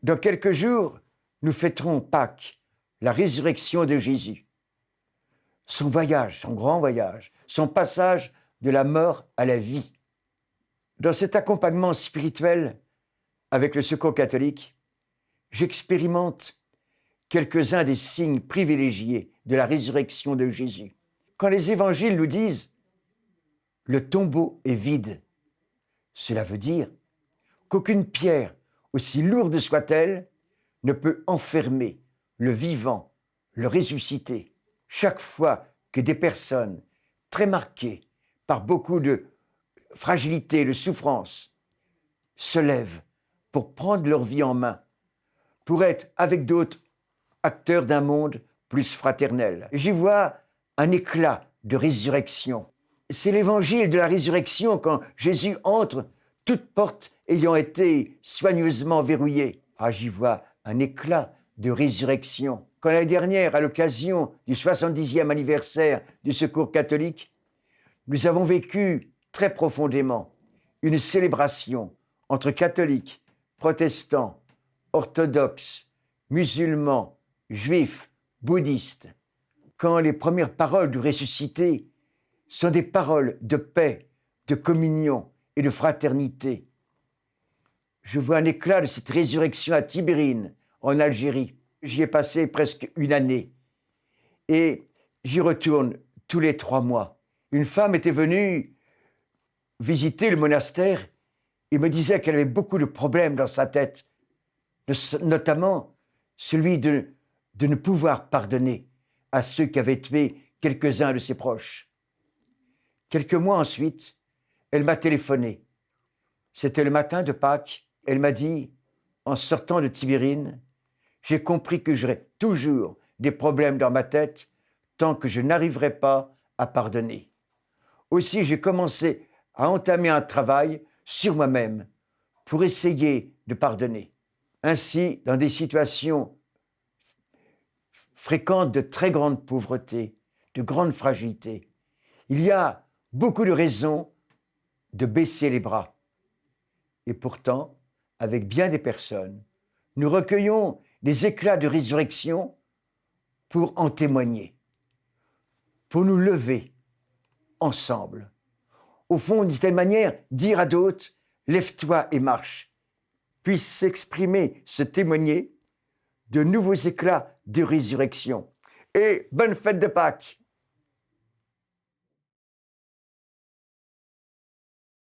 Dans quelques jours, nous fêterons Pâques, la résurrection de Jésus. Son voyage, son grand voyage, son passage de la mort à la vie. Dans cet accompagnement spirituel avec le Secours catholique, j'expérimente quelques-uns des signes privilégiés de la résurrection de Jésus. Quand les évangiles nous disent « le tombeau est vide », cela veut dire qu'aucune pierre, aussi lourde soit-elle, ne peut enfermer le vivant, le ressuscité. Chaque fois que des personnes très marquées par beaucoup de fragilité, de souffrance, se lèvent pour prendre leur vie en main, pour être avec d'autres acteurs d'un monde plus fraternel. J'y vois un éclat de résurrection. C'est l'évangile de la résurrection quand Jésus entre, toute porte ayant été soigneusement verrouillée. Ah, j'y vois un éclat de résurrection. Quand l'année dernière, à l'occasion du 70e anniversaire du Secours catholique, nous avons vécu très profondément une célébration entre catholiques, protestants, orthodoxes, musulmans, juifs, bouddhistes. Quand les premières paroles du ressuscité sont des paroles de paix, de communion et de fraternité. Je vois un éclat de cette résurrection à Tibérine, en Algérie. J'y ai passé presque une année. Et j'y retourne tous les 3 mois. Une femme était venue visiter le monastère et me disait qu'elle avait beaucoup de problèmes dans sa tête, notamment celui de ne pouvoir pardonner à ceux qui avaient tué quelques-uns de ses proches. Quelques mois ensuite, elle m'a téléphoné. C'était le matin de Pâques. Elle m'a dit, en sortant de Tibérine, j'ai compris que j'aurais toujours des problèmes dans ma tête tant que je n'arriverai pas à pardonner. Aussi, j'ai commencé à entamer un travail sur moi-même pour essayer de pardonner. Ainsi, dans des situations fréquentes de très grande pauvreté, de grande fragilité, il y a beaucoup de raisons de baisser les bras. Et pourtant, avec bien des personnes, nous recueillons des éclats de résurrection pour en témoigner, pour nous lever ensemble. Au fond, d'une telle manière, dire à d'autres, lève-toi et marche, puisse s'exprimer, se témoigner de nouveaux éclats de résurrection. Et bonne fête de Pâques!